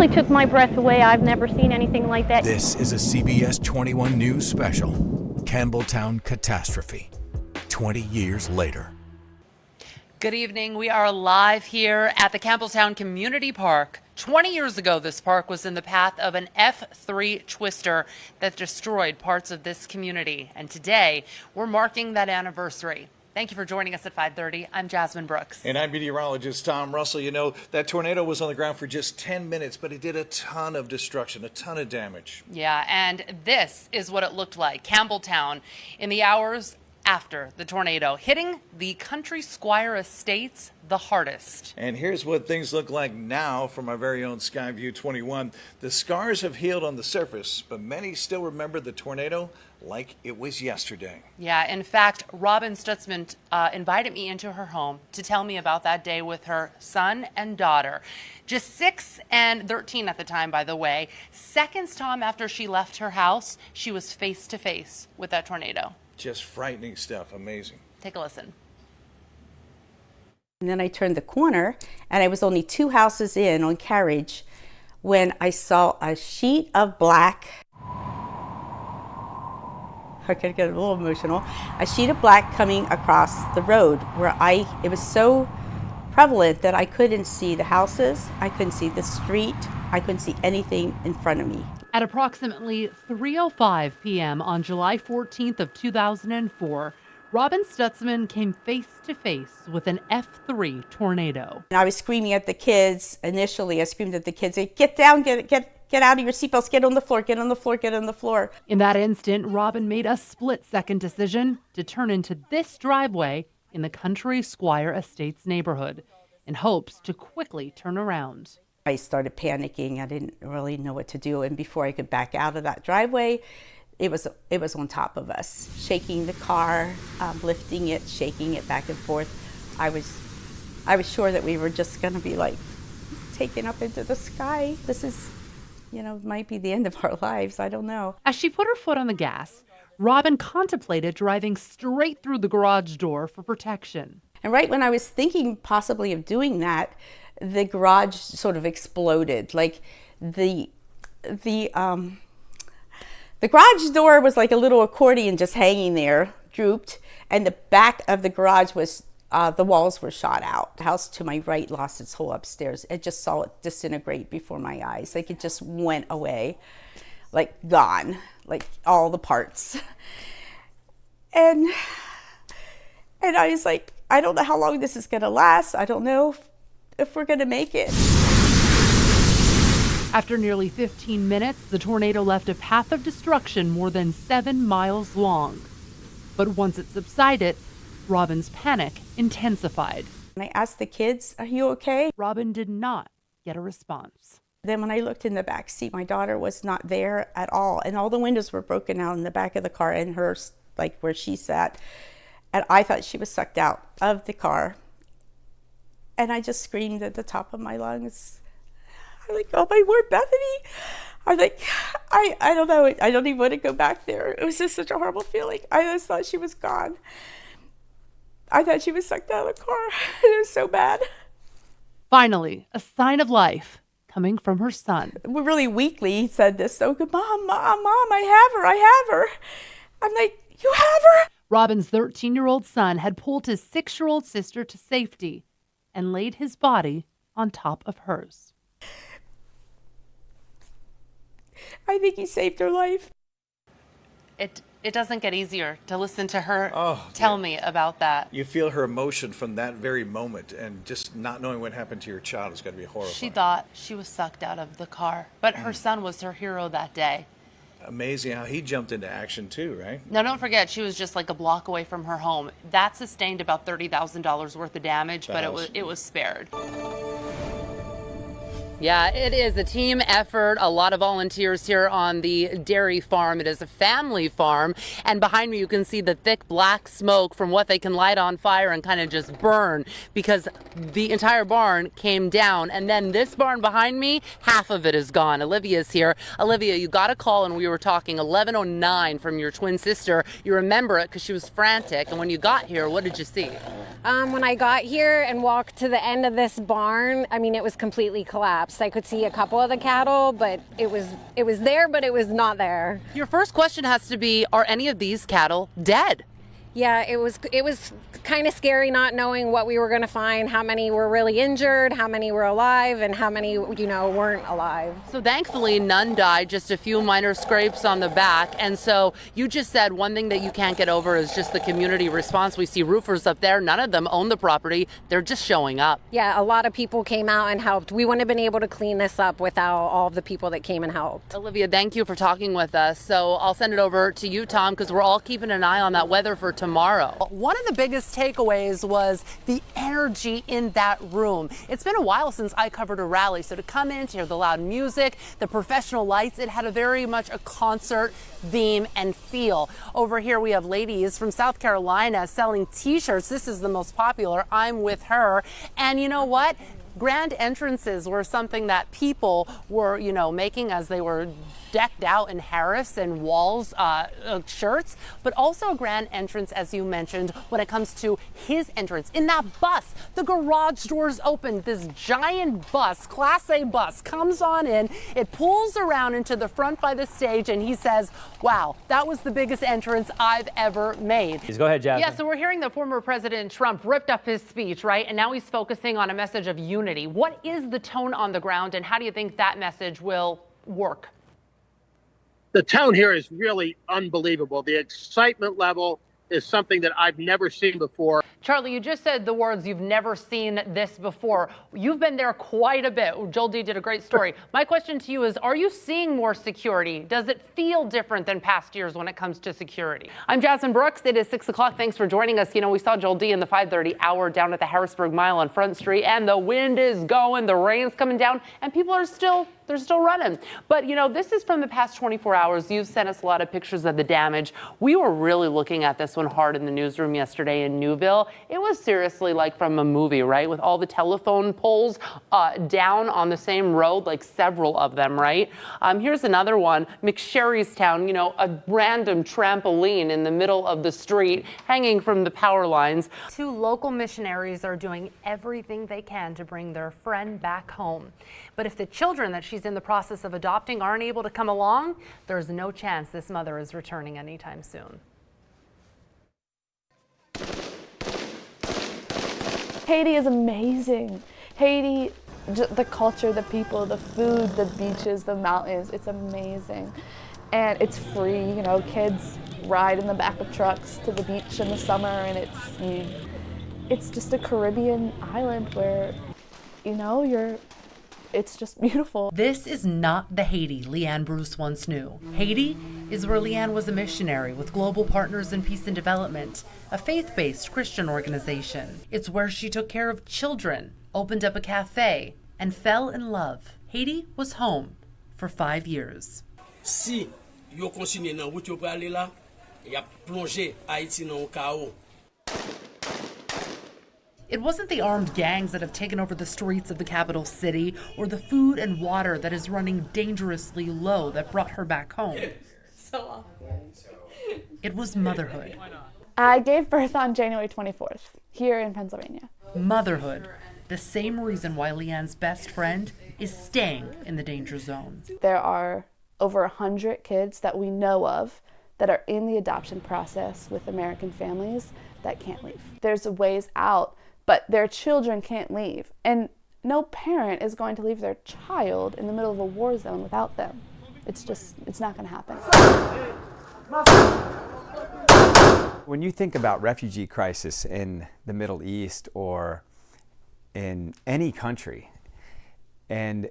It took my breath away. I've never seen anything like that. This is a CBS 21 News special, Campbelltown Catastrophe, 20 years later. Good evening. We are live here at the Campbelltown Community Park. 20 years ago, this park was in the path of an F3 twister that destroyed parts of this community. And today, we're marking that anniversary. Thank you for joining us at 5:30. I'm Jasmine Brooks. And I'm meteorologist Tom Russell. You know, that tornado was on the ground for just 10 minutes, but it did a ton of destruction, a ton of damage. Yeah, and this is what it looked like. Campbelltown in the hours after the tornado, hitting the Country Squire Estates the hardest. And here's what things look like now from our very own Skyview 21. The scars have healed on the surface, but many still remember the tornado like it was yesterday. Yeah, in fact, Robin Stutzman invited me into her home to tell me about that day with her son and daughter. Just 6 and 13 at the time, by the way. Seconds, Tom, after she left her house, she was face to face with that tornado. Just frightening stuff. Amazing. Take a listen. And then I turned the corner, and I was only 2 houses in on Carriage when I saw a sheet of black. I could get a little emotional. A sheet of black coming across the road where it was so prevalent that I couldn't see the houses, I couldn't see the street, I couldn't see anything in front of me. At approximately 3:05 p.m. on July 14th of 2004, Robin Stutzman came face to face with an F3 tornado. And I was screaming at the kids. Initially, I screamed at the kids, get down, get out of your seatbelts, get on the floor, get on the floor, get on the floor. In that instant, Robin made a split-second decision to turn into this driveway in the Country Squire Estates neighborhood in hopes to quickly turn around. I started panicking. I didn't really know what to do. And before I could back out of that driveway, it was on top of us, shaking the car, lifting it, shaking it back and forth. I was sure that we were just going to be like taken up into the sky. This is, might be the end of our lives. I don't know. As she put her foot on the gas, Robin contemplated driving straight through the garage door for protection. And right when I was thinking possibly of doing that, the garage sort of exploded. Like the garage door was like a little accordion just hanging there, drooped, and the back of the garage was, the walls were shot out. The house to my right lost its whole upstairs. I just saw it disintegrate before my eyes. Like it just went away, like gone, like all the parts. And I was like, I don't know how long this is gonna last. I don't know if we're gonna make it. After nearly 15 minutes, the tornado left a path of destruction more than 7 miles long. But once it subsided, Robin's panic intensified. And I asked the kids, "Are you okay?" Robin did not get a response. Then when I looked in the back seat, my daughter was not there at all. And all the windows were broken out in the back of the car and hers, like where she sat. And I thought she was sucked out of the car. And I just screamed at the top of my lungs. I'm like, oh my word, Bethany. I'm like, I don't know. I don't even want to go back there. It was just such a horrible feeling. I just thought she was gone. I thought she was sucked out of the car. It was so bad. Finally, a sign of life coming from her son. Really weakly, he said this. So, Mom, I have her. I'm like, you have her? Robin's 13-year-old son had pulled his 6-year-old sister to safety and laid his body on top of hers. I think he saved her life. It doesn't get easier to listen to her tell me about that. You feel her emotion from that very moment, and just not knowing what happened to your child is going to be horrifying. She thought she was sucked out of the car, but her son was her hero that day. Amazing how he jumped into action too, right? Now, don't forget, she was just like a block away from her home. That sustained about $30,000 worth of damage, but it was spared. Yeah, it is a team effort. A lot of volunteers here on the dairy farm. It is a family farm. And behind me, you can see the thick black smoke from what they can light on fire and kind of just burn, because the entire barn came down. And then this barn behind me, half of it is gone. Olivia's here. Olivia, you got a call and we were talking 11:09 from your twin sister. You remember it because she was frantic. And when you got here, what did you see? When I got here and walked to the end of this barn, I mean, it was completely collapsed. steps. I could see a couple of the cattle, but it was there, but it was not there. Your first question has to be, are any of these cattle dead? Yeah, it was kind of scary not knowing what we were going to find, how many were really injured, how many were alive, and how many, weren't alive. So thankfully none died, just a few minor scrapes on the back. And so you just said one thing that you can't get over is just the community response. We see roofers up there, none of them own the property, they're just showing up. Yeah, a lot of people came out and helped. We wouldn't have been able to clean this up without all of the people that came and helped. Olivia, thank you for talking with us. So I'll send it over to you, Tom, because we're all keeping an eye on that weather for tomorrow. One of the biggest takeaways was the energy in that room. It's been a while since I covered a rally, so to come in, to hear the loud music, the professional lights, it had a very much a concert theme and feel. Over here we have ladies from South Carolina selling t-shirts. This is the most popular, I'm with her. And you know what? Grand entrances were something that people were, making as they were decked out in Harris and Walls shirts, but also a grand entrance, as you mentioned, when it comes to his entrance. In that bus, the garage doors opened. This giant bus, Class A bus, comes on in. It pulls around into the front by the stage, and he says, wow, that was the biggest entrance I've ever made. Please go ahead, Jasmine. Yeah, so we're hearing that former President Trump ripped up his speech, right? And now he's focusing on a message of unity. What is the tone on the ground, and how do you think that message will work? The tone here is really unbelievable. The excitement level is something that I've never seen before. Charlie, you just said the words, you've never seen this before. You've been there quite a bit. Joel D did a great story. My question to you is, are you seeing more security? Does it feel different than past years when it comes to security? I'm Jasmine Brooks. It is 6 o'clock. Thanks for joining us. We saw Joel D in the 5:30 hour down at the Harrisburg Mile on Front Street, and the wind is going, the rain's coming down, and people are still running. But, this is from the past 24 hours. You've sent us a lot of pictures of the damage. We were really looking at this one hard in the newsroom yesterday in Newville. It was seriously like from a movie, right? With all the telephone poles down on the same road, like several of them, right? Here's another one, McSherrystown, a random trampoline in the middle of the street hanging from the power lines. 2 local missionaries are doing everything they can to bring their friend back home. But if the children that she's in the process of adopting aren't able to come along, there's no chance this mother is returning anytime soon. Haiti is amazing. Haiti, the culture, the people, the food, the beaches, the mountains, it's amazing. And it's free, kids ride in the back of trucks to the beach in the summer, and it's just a Caribbean island where, it's just beautiful. This is not the Haiti Leanne Bruce once knew. Haiti is where Leanne was a missionary with Global Partners in Peace and Development, a faith-based Christian organization. It's where she took care of children, opened up a cafe, and fell in love. Haiti was home for 5 years. Si yo continue nan route yo pa aller là, y a plongé Haïti dans chaos. It wasn't the armed gangs that have taken over the streets of the capital city or the food and water that is running dangerously low that brought her back home. It was motherhood. I gave birth on January 24th here in Pennsylvania. Motherhood, the same reason why Leanne's best friend is staying in the danger zone. There are over 100 kids that we know of that are in the adoption process with American families that can't leave. There's ways out, but their children can't leave. And no parent is going to leave their child in the middle of a war zone without them. It's not going to happen. When you think about refugee crisis in the Middle East or in any country, and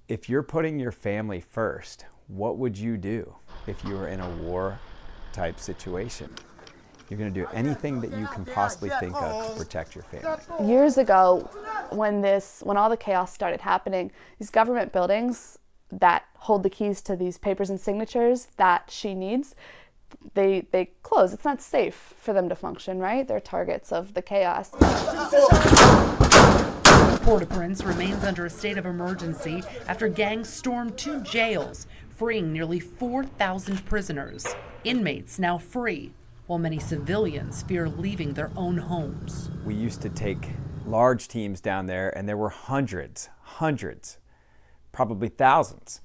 if you're putting your family first, what would you do if you were in a war type situation? You're going to do anything that you can possibly think of to protect your family. Years ago, when all the chaos started happening, these government buildings that hold the keys to these papers and signatures that she needs, they close. It's not safe for them to function, right? They're targets of the chaos. Port-au-Prince remains under a state of emergency after gangs stormed 2 jails, freeing nearly 4,000 prisoners. Inmates now free, while many civilians fear leaving their own homes. We used to take large teams down there, and there were hundreds probably thousands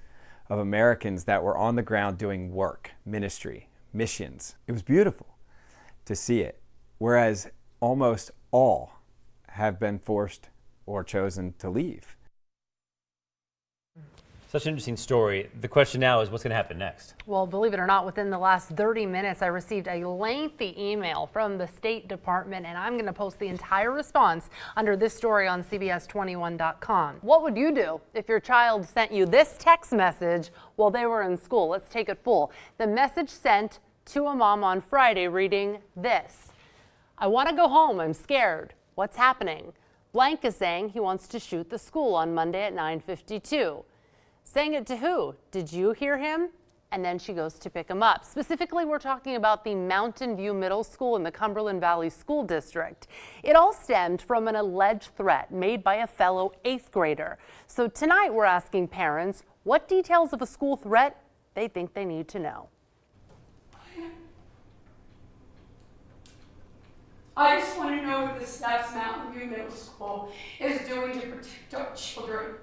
of Americans that were on the ground doing work, ministry, missions. It was beautiful to see it, whereas almost all have been forced or chosen to leave. Such an interesting story. The question now is what's going to happen next? Well, believe it or not, within the last 30 minutes, I received a lengthy email from the State Department, and I'm going to post the entire response under this story on CBS21.com. What would you do if your child sent you this text message while they were in school? Let's take it full. The message sent to a mom on Friday reading this: I want to go home. I'm scared. What's happening? Blank is saying he wants to shoot the school on Monday at 9:52. Saying it to who? Did you hear him? And then she goes to pick him up. Specifically, we're talking about the Mountain View Middle School in the Cumberland Valley School District. It all stemmed from an alleged threat made by a fellow 8th grader. So tonight we're asking parents what details of a school threat they think they need to know. I just want to know what the Steps Mountain View Middle School is doing to protect our children.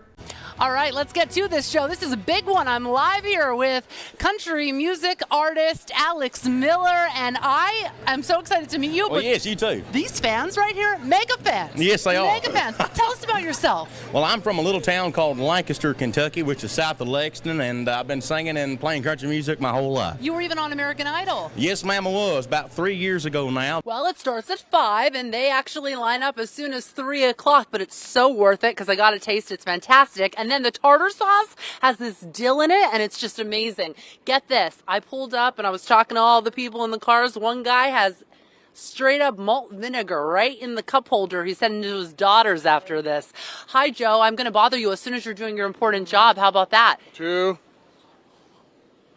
All right, let's get to this show. This is a big one. I'm live here with country music artist Alex Miller, and I am so excited to meet you. Well, yes, you too. These fans right here, mega fans. Yes, they are. Mega fans. Tell us about yourself. Well, I'm from a little town called Lancaster, Kentucky, which is south of Lexington, and I've been singing and playing country music my whole life. You were even on American Idol. Yes, ma'am, I was, about 3 years ago now. Well, it starts at 5, and they actually line up as soon as 3 o'clock, but it's so worth it because I got a taste. It's fantastic. And then the tartar sauce has this dill in it, and it's just amazing. Get this. I pulled up, and I was talking to all the people in the cars. One guy has straight up malt vinegar right in the cup holder. He's sending to his daughters after this. Hi, Joe. I'm going to bother you as soon as you're doing your important job. How about that? 2,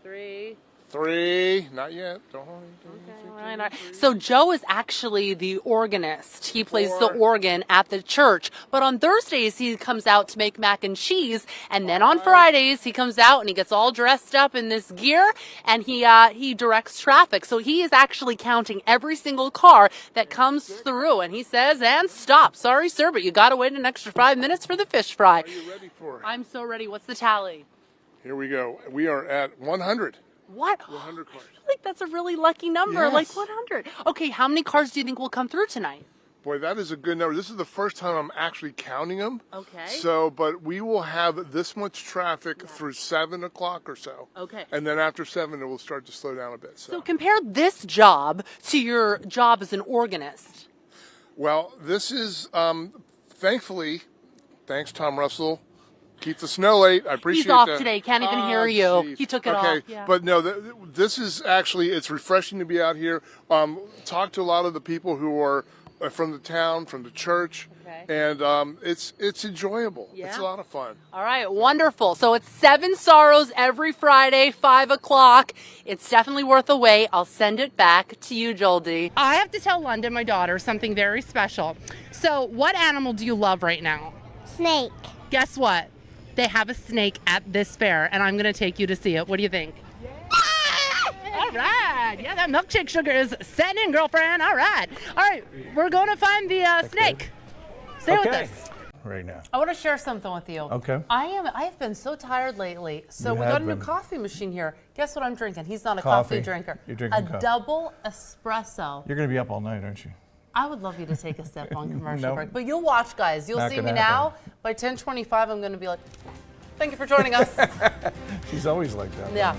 3. 3, not yet. Don't worry. All right. So Joe is actually the organist. He plays the organ at the church. But on Thursdays, he comes out to make mac and cheese. And then on Fridays, he comes out and he gets all dressed up in this gear and he directs traffic. So he is actually counting every single car that comes through. And he says, and stop. Sorry, sir, but you got to wait an extra 5 minutes for the fish fry. Are you ready for it? I'm so ready. What's the tally? Here we go. We are at 100. What? 100 cars. I feel like that's a really lucky number, Yes. like 100. Okay, how many cars do you think will come through tonight? Boy, that is a good number. This is the first time I'm actually counting them. Okay. So, but we will have this much traffic through 7 o'clock or so. Okay. And then after 7, it will start to slow down a bit. So compare this job to your job as an organist. Well, this is, thankfully, thanks Tom Russell. Keep the snow late. I appreciate that. He's off today. Can't even hear you. Geez. He took it off. Yeah. But no, this is actually, it's refreshing to be out here. Talk to a lot of the people who are from the town, from the church, and it's enjoyable. Yeah. It's a lot of fun. All right, wonderful. So it's 7 Sorrows every Friday, 5 o'clock. It's definitely worth the wait. I'll send it back to you, Joel D. I have to tell London, my daughter, something very special. So what animal do you love right now? Snake. Guess what? They have a snake at this fair, and I'm going to take you to see it. What do you think? All right. Yeah, that milkshake sugar is setting in, girlfriend. All right. All right. We're going to find the snake. Stay with us. Right now. I want to share something with you. Okay. I have been so tired lately. So You we have got a new been. coffee machine here. Guess what I'm drinking? He's not a Coffee. coffee drinker. You're drinking a coffee. double espresso. You're going to be up all night, aren't you? I would love you to take a sip on commercial No. break. But you'll watch, guys. You'll Not see gonna me happen. now. By 10:25, I'm going to be like, thank you for joining us. She's always like that. Yeah.